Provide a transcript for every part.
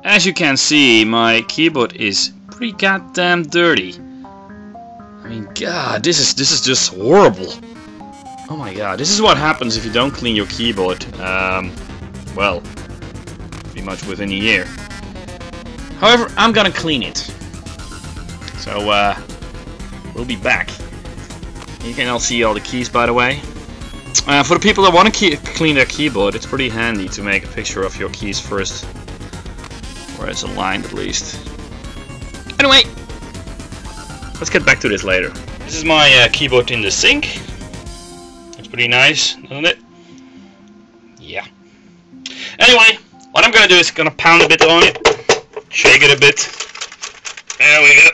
as you can see, my keyboard is pretty goddamn dirty. I mean, God, this is just horrible. Oh my God, this is what happens if you don't clean your keyboard. Well, pretty much within a year. However, I'm gonna clean it. So, we'll be back. You can all see all the keys, by the way. For the people that want to clean their keyboard, it's pretty handy to make a picture of your keys first. Or it's aligned at least. Anyway, let's get back to this later. This is my keyboard in the sink. It's pretty nice, isn't it? Yeah. Anyway, what I'm gonna do is gonna pound a bit on it. Shake it a bit. There we go.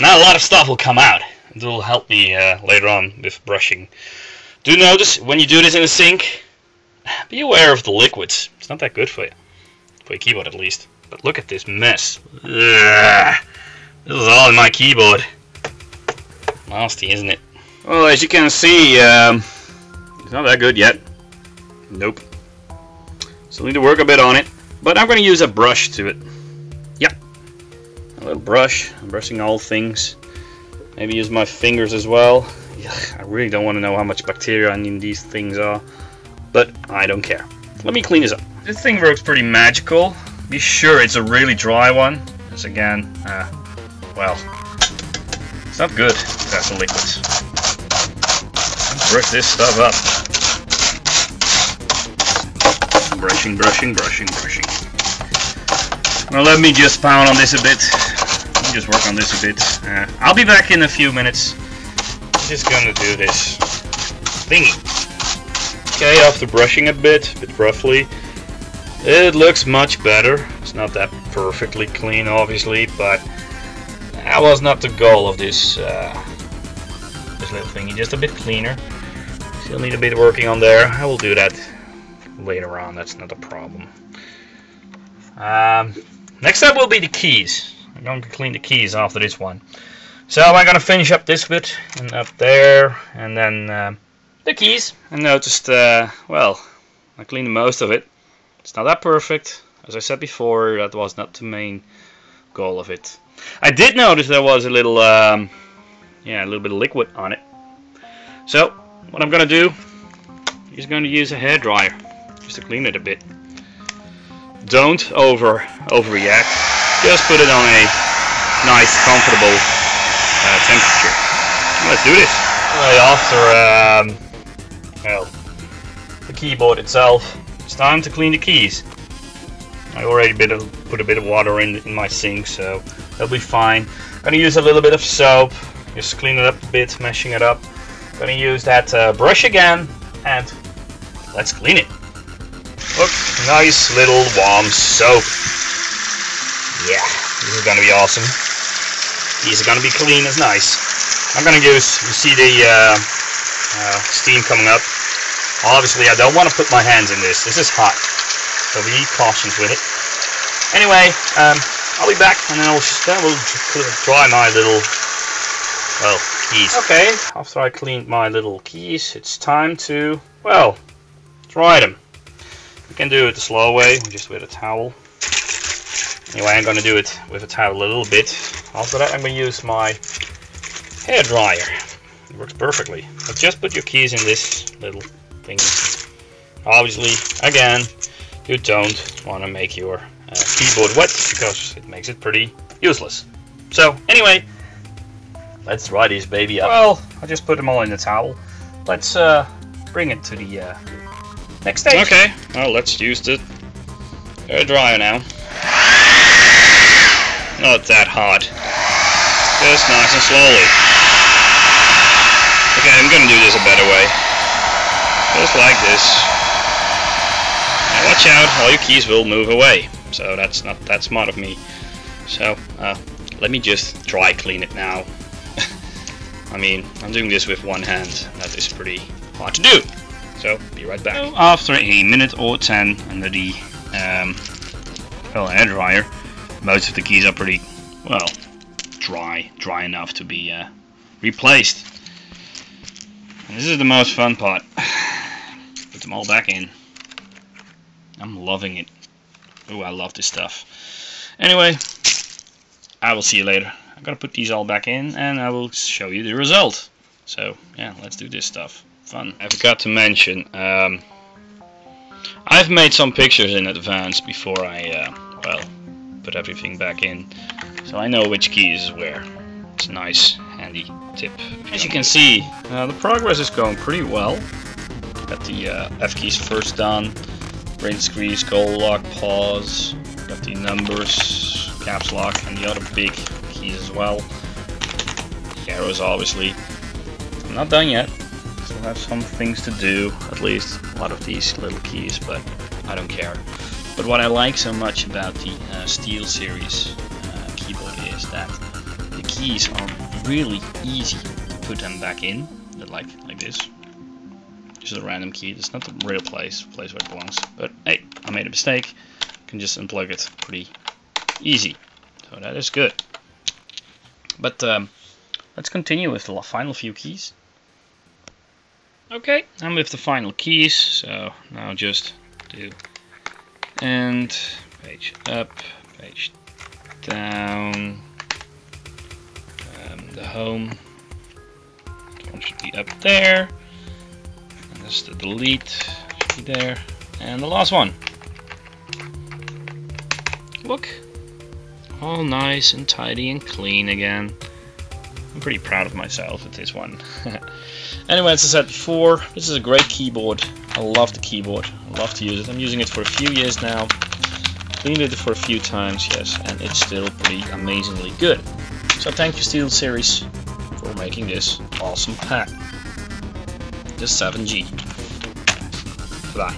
Now a lot of stuff will come out. It will help me later on with brushing. Do notice when you do this in a sink, be aware of the liquids. It's not that good for you. For your keyboard at least. But look at this mess. Ugh. This is all in my keyboard. Nasty, isn't it? Well, as you can see, it's not that good yet. Nope. Still need to work a bit on it. But I'm going to use a brush to it. Yep. A little brush. I'm brushing all things. Maybe use my fingers as well. Ugh, I really don't want to know how much bacteria in these things are. But I don't care. Let me clean this up. This thing works pretty magical. Be sure it's a really dry one. Because again, well, it's not good if that's the liquids. Brush this stuff up. Brushing, brushing, brushing, brushing. Well, let me just pound on this a bit. Let me just work on this a bit. I'll be back in a few minutes. I'm just gonna do this thingy. Okay, after brushing a bit roughly, it looks much better. It's not that perfectly clean, obviously, but that was not the goal of this this little thingy. Just a bit cleaner. Still need a bit of working on there. I will do that later on. That's not a problem. Next up will be the keys. I'm going to clean the keys after this one. So I'm going to finish up this bit and up there, and then the keys. I noticed, well, I cleaned most of it. It's not that perfect. As I said before, that was not the main goal of it. I did notice there was a little, yeah, a little bit of liquid on it. So what I'm going to do is going to use a hairdryer just to clean it a bit. Don't overreact. Just put it on a nice, comfortable temperature. Let's do this. Right after, well, the keyboard itself, it's time to clean the keys. I already put a bit of water in my sink, so that'll be fine. Gonna use a little bit of soap, just clean it up a bit, meshing it up. Gonna use that brush again, and let's clean it. Look, nice little warm soap. Yeah, this is gonna be awesome. These are gonna be clean as nice. I'm gonna use, you see the steam coming up. Obviously, I don't want to put my hands in this. This is hot, so we need cautions with it. Anyway, I'll be back, and then we'll dry my little, well, keys. Okay, after I cleaned my little keys, it's time to, well, dry them. You can do it the slow way, just with a towel. Anyway, I'm going to do it with a towel a little bit. After that, I'm going to use my hair dryer. It works perfectly. But just put your keys in this little thing. Obviously, again, you don't want to make your keyboard wet because it makes it pretty useless. So, anyway, let's dry these baby up. Well, I just put them all in the towel. Let's bring it to the next stage. Okay, well, let's use the hair dryer now. Not that hot. Just nice and slowly. Okay, I'm gonna do this a better way. Just like this. Now watch out, all your keys will move away. So that's not that smart of me. So, let me just dry clean it now. I mean, I'm doing this with one hand. That is pretty hard to do. So, be right back. So, after a minute or 10 under the well, hair dryer, most of the keys are pretty, well, dry enough to be replaced. And this is the most fun part. Put them all back in. I'm loving it. Oh, I love this stuff. Anyway, I will see you later. I'm gonna put these all back in and I will show you the result. So yeah, let's do this stuff. Fun. I forgot to mention, I've made some pictures in advance before I well, put everything back in, so I know which key is where. It's a nice handy tip. As you can see, the progress is going pretty well. Got the F keys first done, ring squeeze, goal lock, pause. Got the numbers, caps lock, and the other big keys as well. The arrows, obviously. I'm not done yet. Still have some things to do, at least a lot of these little keys, but I don't care. But what I like so much about the Steelseries keyboard is that the keys are really easy to put them back in, like this. Just a random key. It's not the real place where it belongs. But hey, I made a mistake. I can just unplug it pretty easy. So that is good. But let's continue with the final few keys. Okay, I'm with the final keys. So now just do and page up, page down. The home one should be up there. And this is the delete, should be there. And the last one. Look, all nice and tidy and clean again. I'm pretty proud of myself with this one. Anyway, as I said before, this is a great keyboard. I love the keyboard. I love to use it. I'm using it for a few years now. Cleaned it for a few times, yes, and it's still pretty amazingly good. So thank you, Steelseries, for making this awesome pack. The 7G. Bye.